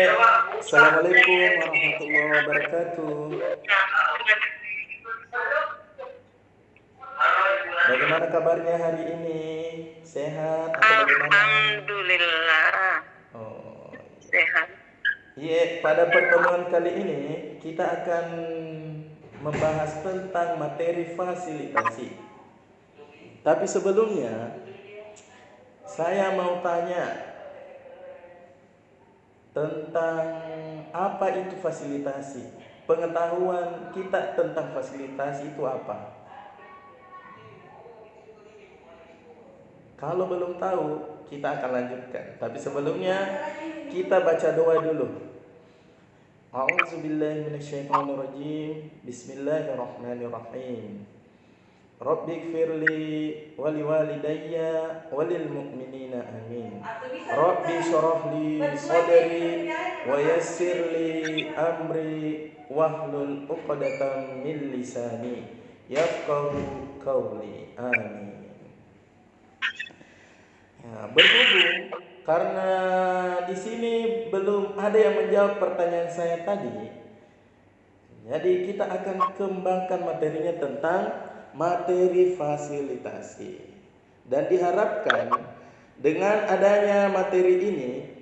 Assalamualaikum warahmatullahi wabarakatuh. Bagaimana kabarnya hari ini? Sehat atau bagaimana? Alhamdulillah Oh, sehat. iya. Pada pertemuan kali ini kita akan membahas tentang materi fasilitasi. Tapi sebelumnya saya mau tanya tentang apa itu fasilitasi. Pengetahuan kita tentang fasilitasi itu apa? Kalau belum tahu, kita akan lanjutkan. Tapi sebelumnya kita baca doa dulu. A'udzubillahi minasyaitonirrajim. Bismillahirrahmanirrahim. Rabbighfirli wa liwalidayya walil mu'minina amin. Rabbi syrahli sadri wa yassirli amri wahlul 'uqdatam min lisani yafqahu qawli. Amin. Ya, berhubung karena di sini belum ada yang menjawab pertanyaan saya tadi, jadi kita akan kembangkan materinya tentang materi fasilitasi. Dan diharapkan dengan adanya materi ini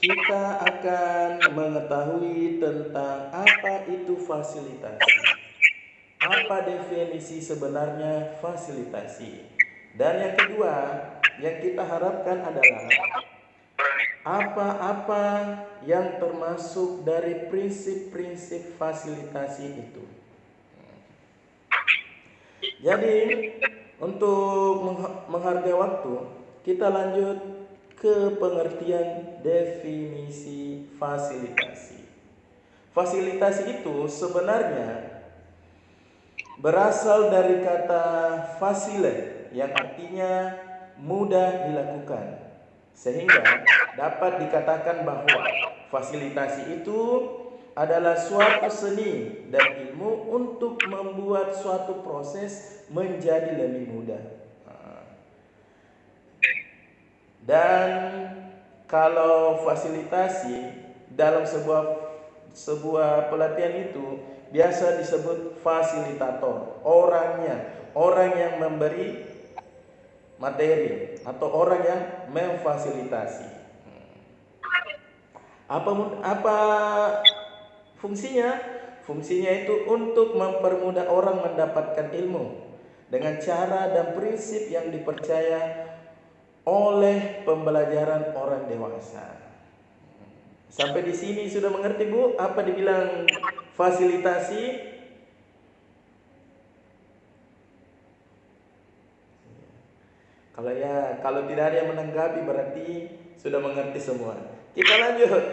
kita akan mengetahui tentang apa itu fasilitasi. Apa definisi sebenarnya fasilitasi? Dan yang kedua, yang kita harapkan adalah apa-apa yang termasuk dari prinsip-prinsip fasilitasi itu. Jadi, untuk menghargai waktu, kita lanjut ke pengertian definisi fasilitasi. Fasilitasi itu sebenarnya berasal dari kata fasile yang artinya mudah dilakukan, sehingga dapat dikatakan bahwa fasilitasi itu adalah suatu seni dan ilmu untuk membuat suatu proses menjadi lebih mudah. Dan kalau fasilitasi dalam sebuah pelatihan itu biasa disebut fasilitator, orang yang memberi materi atau orang yang memfasilitasi. Apa fungsinya? Fungsinya itu untuk mempermudah orang mendapatkan ilmu dengan cara dan prinsip yang dipercaya oleh pembelajaran orang dewasa. Sampai di sini sudah mengerti, Bu, apa dibilang fasilitasi? Kalau tidak ada yang menanggapi berarti sudah mengerti semua. Kita lanjut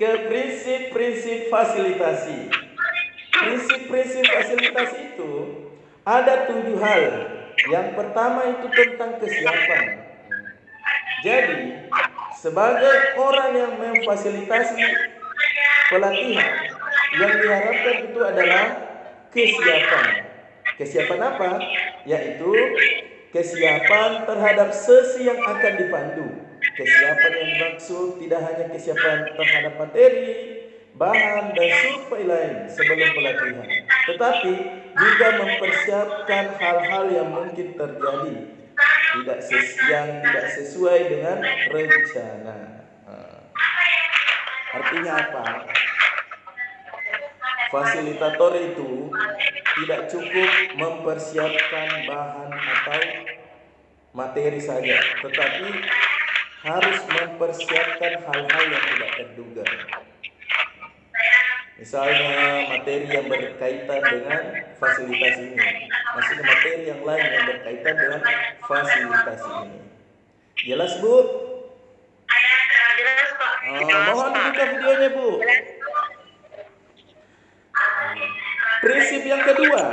ke prinsip-prinsip fasilitasi. Prinsip-prinsip fasilitasi itu ada 7 hal. Yang pertama itu tentang kesiapan. Jadi, sebagai orang yang memfasilitasi pelatihan, yang diharapkan itu adalah kesiapan. Kesiapan apa? Yaitu kesiapan terhadap sesi yang akan dipandu. Kesiapan yang dimaksud tidak hanya kesiapan terhadap materi, bahan, dan survei lain sebelum pelatihan, tetapi juga mempersiapkan hal-hal yang mungkin terjadi yang tidak sesuai dengan rencana. Artinya apa? Fasilitator itu tidak cukup mempersiapkan bahan atau materi saja, tetapi harus mempersiapkan hal-hal yang tidak terduga. Misalnya materi yang berkaitan dengan fasilitasi ini, maksudnya materi yang lain yang berkaitan dengan fasilitasi ini. Jelas, Bu? Jelas kok. Mohon dibuka videonya, Bu. Prinsip yang kedua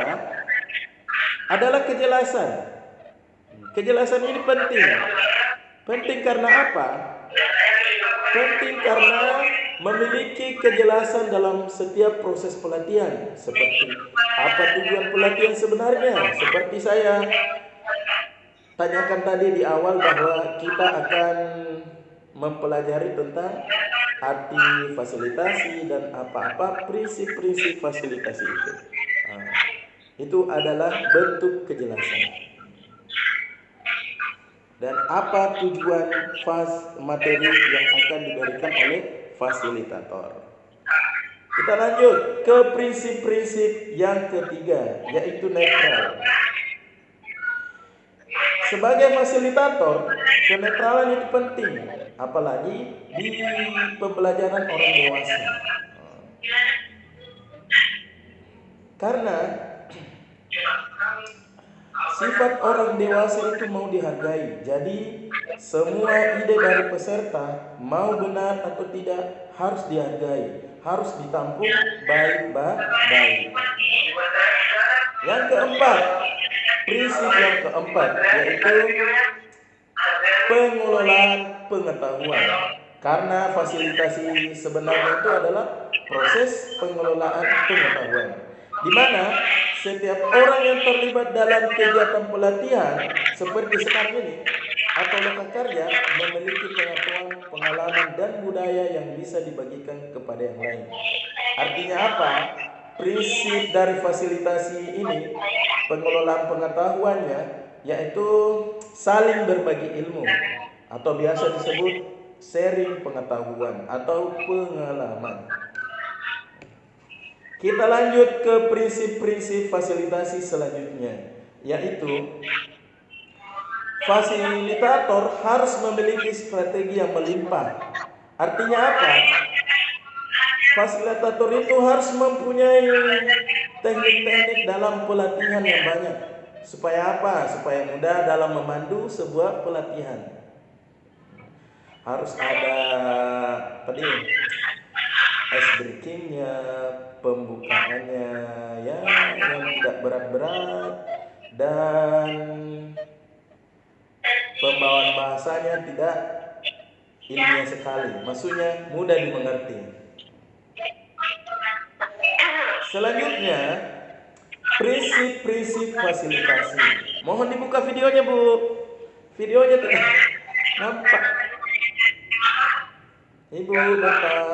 adalah kejelasan. Kejelasan ini penting. Penting karena apa? Penting karena memiliki kejelasan dalam setiap proses pelatihan. Seperti apa tujuan pelatihan sebenarnya? Seperti saya tanyakan tadi di awal bahwa kita akan mempelajari tentang arti fasilitasi dan apa-apa prinsip-prinsip fasilitasi itu. Itu adalah bentuk kejelasan. Dan apa tujuan materi yang akan diberikan oleh fasilitator. Kita lanjut ke prinsip-prinsip yang ketiga, yaitu netral. Sebagai fasilitator, kenetralan itu penting, apalagi di pembelajaran orang dewasa. Karena sifat orang dewasa itu mau dihargai. Jadi semua ide dari peserta, mau benar atau tidak, harus dihargai, harus ditampung baik-baik. Yang keempat, prinsip yang keempat, yaitu pengelolaan pengetahuan. Karena fasilitasi sebenarnya itu adalah proses pengelolaan pengetahuan, di mana setiap orang yang terlibat dalam kegiatan pelatihan seperti sekarang ini atau lokakarya memiliki pengetahuan, pengalaman, dan budaya yang bisa dibagikan kepada yang lain. Artinya apa? Prinsip dari fasilitasi ini, pengelolaan pengetahuannya, yaitu saling berbagi ilmu atau biasa disebut sharing pengetahuan atau pengalaman. Kita lanjut ke prinsip-prinsip fasilitasi selanjutnya, yaitu fasilitator harus memiliki strategi yang melimpah. Artinya apa? Fasilitator itu harus mempunyai teknik-teknik dalam pelatihan yang banyak. Supaya apa? Supaya mudah dalam memandu sebuah pelatihan. Harus ada tadi ice breakingnya, pembukaannya ya yang tidak berat-berat, dan pembawaan bahasanya tidak ilmiah sekali, maksudnya mudah dimengerti. Selanjutnya, prinsip-prinsip fasilitasi. Mohon dibuka videonya, Bu. Videonya tidak nampak. Ibu, Bapak.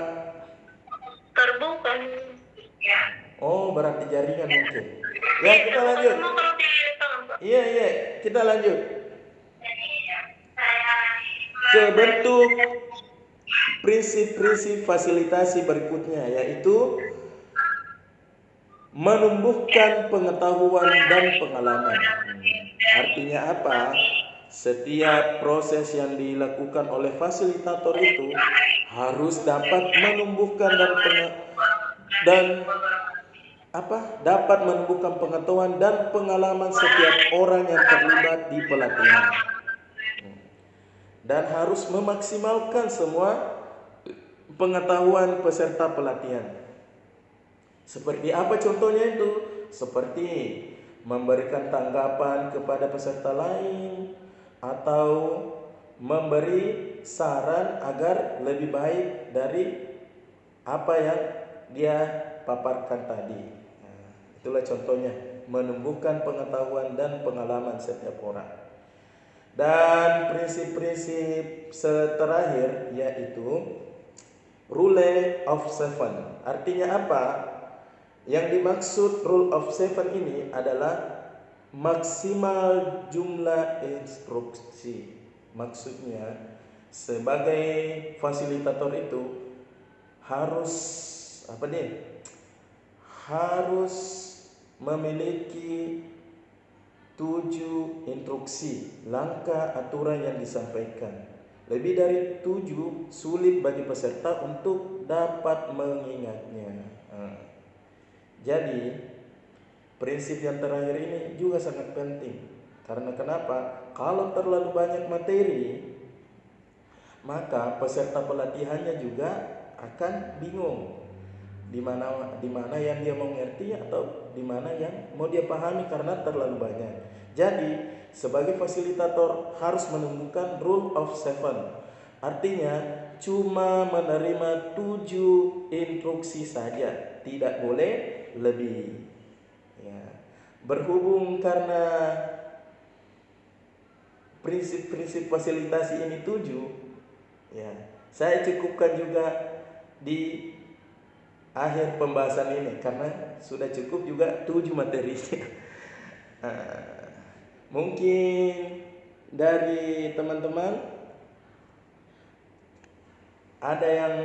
Terbuka. Oh, berarti jaringan mungkin. Ya, kita lanjut. Iya, kita lanjut. Ke bentuk prinsip-prinsip fasilitasi berikutnya, yaitu menumbuhkan pengetahuan dan pengalaman. Artinya apa? Setiap proses yang dilakukan oleh fasilitator itu harus dapat menumbuhkan dapat menumbuhkan pengetahuan dan pengalaman setiap orang yang terlibat di pelatihan. Dan harus memaksimalkan semua pengetahuan peserta pelatihan. Seperti apa contohnya itu? Seperti memberikan tanggapan kepada peserta lain atau memberi saran agar lebih baik dari apa yang dia paparkan tadi. Nah, itulah contohnya, menumbuhkan pengetahuan dan pengalaman setiap orang. Dan prinsip-prinsip terakhir yaitu rule of seven. Artinya apa? Yang dimaksud rule of seven ini adalah maksimal jumlah instruksi. Maksudnya sebagai fasilitator itu harus harus memiliki 7 instruksi, langkah aturan yang disampaikan. Lebih dari 7 sulit bagi peserta untuk dapat mengingatnya. Jadi prinsip yang terakhir ini juga sangat penting. Karena kenapa? Kalau terlalu banyak materi, maka peserta pelatihannya juga akan bingung di mana yang dia mau ngerti atau di mana yang mau dia pahami karena terlalu banyak. Jadi sebagai fasilitator harus menemukan rule of seven. Artinya cuma menerima 7 instruksi saja, tidak boleh lebih. Ya. Berhubung karena prinsip-prinsip fasilitasi ini 7, ya, saya cukupkan juga di akhir pembahasan ini karena sudah cukup juga 7 materinya. Mungkin dari teman-teman ada yang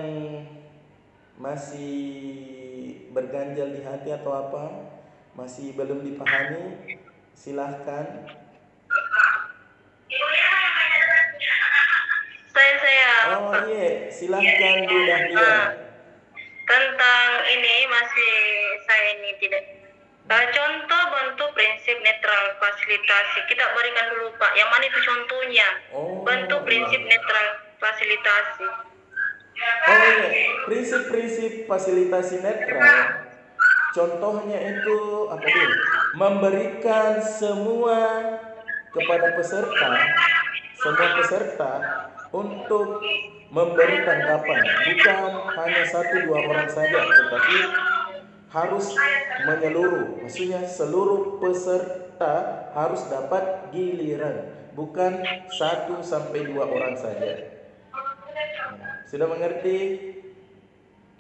masih berganjal di hati atau apa, masih belum dipahami, silahkan. Saya Oh iya, silahkan Bu Dahlia. tentang ini masih saya ini tidak. Contoh bentuk prinsip netral fasilitasi. Kita berikan dulu Pak. Yang mana itu contohnya? Oh, Bentuk prinsip netral fasilitasi. Oh iya, prinsip-prinsip fasilitasi netral. Contohnya itu apa tuh? Memberikan semua kepada semua peserta untuk memberi tanggapan, bukan hanya 1-2 orang saja, tetapi harus menyeluruh. Maksudnya seluruh peserta harus dapat giliran, bukan 1-2 orang saja. Sudah mengerti?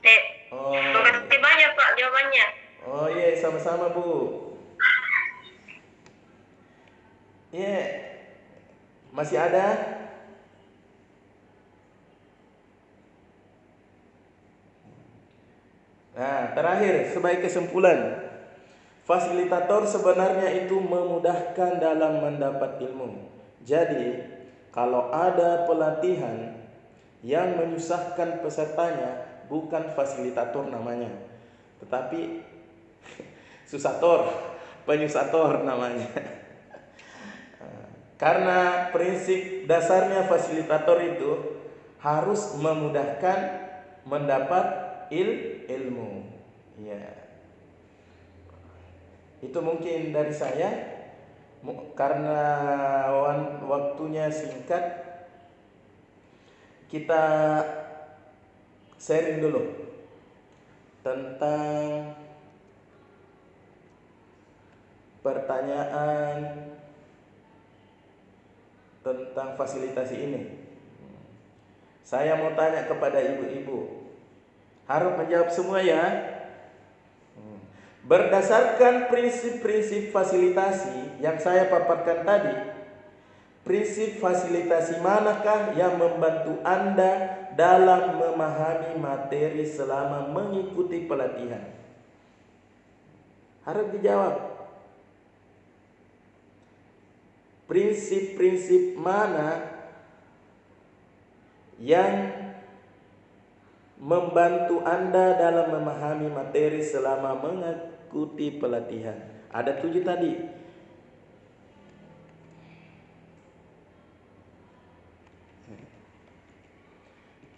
Terima kasih banyak Pak jawabannya. Oh iya, sama-sama Bu. Iya, masih ada? Nah, terakhir sebagai kesimpulan, fasilitator sebenarnya itu memudahkan dalam mendapat ilmu. Jadi, kalau ada pelatihan yang menyusahkan pesertanya, bukan fasilitator namanya, tetapi penyusator namanya. Karena prinsip dasarnya fasilitator itu harus memudahkan mendapat ilmu. Ya. Itu mungkin dari saya. Karena waktunya singkat, kita sharing dulu tentang pertanyaan tentang fasilitasi ini. Saya mau tanya kepada ibu-ibu, harap menjawab semua ya. Berdasarkan prinsip-prinsip fasilitasi yang saya paparkan tadi, prinsip fasilitasi manakah yang membantu Anda dalam memahami materi selama mengikuti pelatihan? Harap dijawab. Prinsip-prinsip mana yang membantu Anda dalam memahami materi selama mengikuti pelatihan? Ada 7 tadi.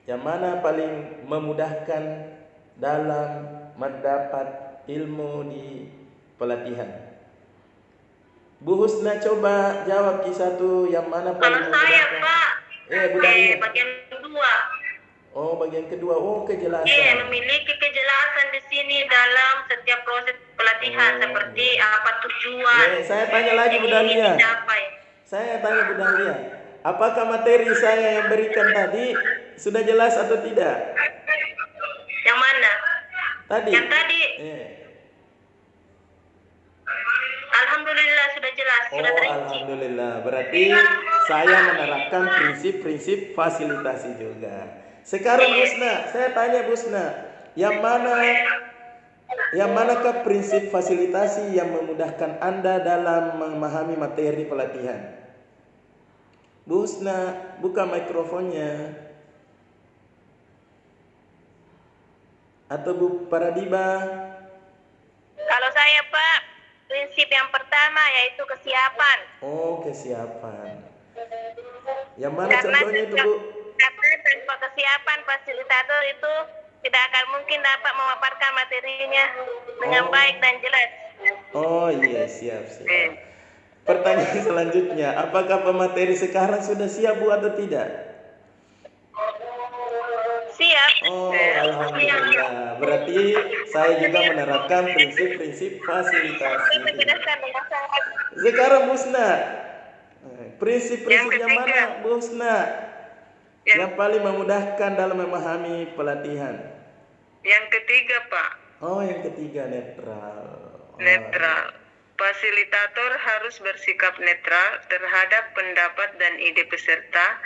Yang mana paling memudahkan dalam mendapat ilmu di pelatihan? Bu Husna coba jawab satu, yang mana paling Kalau saya memudahkan? Pak, Bu Dahlia. bagian kedua. Oh, bagian kedua. Oh, kejelasan. Memiliki kejelasan di sini dalam setiap proses pelatihan, seperti apa tujuan. Saya tanya lagi Bu Dahlia. Saya tanya Bu Dahlia, apakah materi saya yang berikan tadi sudah jelas atau tidak? Yang mana? Tadi. Yang tadi. Alhamdulillah sudah jelas, sudah terinci. Alhamdulillah. Berarti saya menerapkan prinsip-prinsip fasilitasi juga. Sekarang Busna, saya tanya Busna, yang manakah prinsip fasilitasi yang memudahkan Anda dalam memahami materi pelatihan? Busna, buka mikrofonnya. Atau Bu Paradiba? Kalau saya Pak, prinsip yang pertama yaitu kesiapan. Oh, kesiapan. Yang mana contohnya itu Bu? Karena tanpa kesiapan fasilitator itu tidak akan mungkin dapat memaparkan materinya dengan baik dan jelas. Oh iya, siap. Pertanyaan selanjutnya, apakah pemateri sekarang sudah siap Bu atau tidak? Siap. Oh, alhamdulillah. Berarti saya juga menerapkan prinsip-prinsip fasilitasi. Menjelaskan dengan sangat. Sekarang Busna, Prinsip-prinsip yang ketiga. mana, Bu Husna? Yang, Yang paling memudahkan dalam memahami pelatihan. yang ketiga, Pak. Oh, yang ketiga netral. Oh, Netral. Fasilitator harus bersikap netral terhadap pendapat dan ide peserta,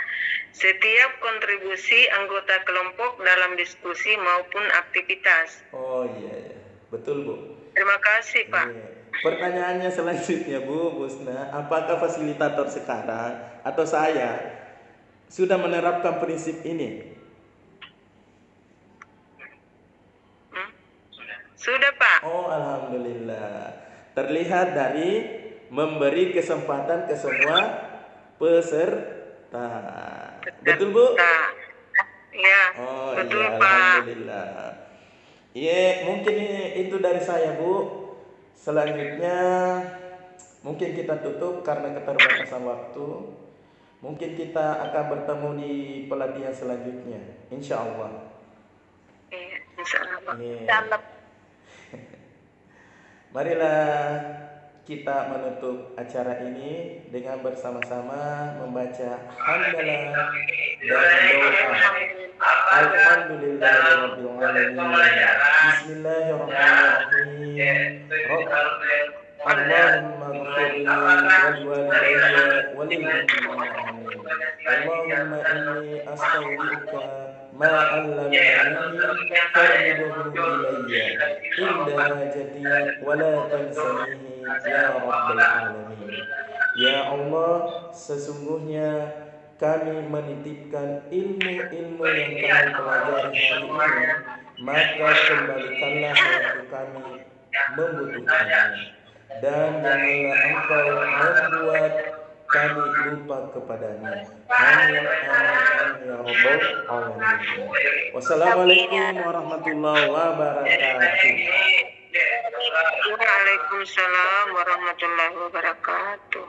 setiap kontribusi anggota kelompok dalam diskusi maupun aktivitas. Oh iya, iya. Betul, Bu. Terima kasih, Pak. Iya. Pertanyaannya selanjutnya, Bu Husna, apakah fasilitator sekarang atau saya sudah menerapkan prinsip ini? Sudah, Pak. Oh, alhamdulillah. Terlihat dari memberi kesempatan ke semua peserta. Betul, Bu? Nah, ya, Oh betul, iya, Pak. alhamdulillah. Iya, mungkin itu dari saya, Bu. Selanjutnya mungkin kita tutup karena keterbatasan waktu. Mungkin kita akan bertemu di pelatihan selanjutnya, insya Allah. Iya, insya Allah, Pak. Iya. Dalam Marilah kita menutup acara ini dengan bersama-sama membaca hamdalah dan doa. Alhamdulillahirabbil alamin. Bismillahirrahmanirrahim. Allahumma ighfirli wal walidayya walil mu'minina amin. Allahumma inni astaghfiruka ma 'allamtani farji'hu ilayya inda hajati wa la tansanihi ya rabbal alamin. Ya Allah, sesungguhnya kami menitipkan ilmu-ilmu yang kami pelajari hari ini, maka kembalikanlah sewaktu kami membutuhkannya. Dan janganlah Engkau membuat kami lupa kepadanya. Amin, amin, ya rabbal alamin. Wassalamualaikum warahmatullahi wabarakatuh. Waalaikumsalam warahmatullahi wabarakatuh.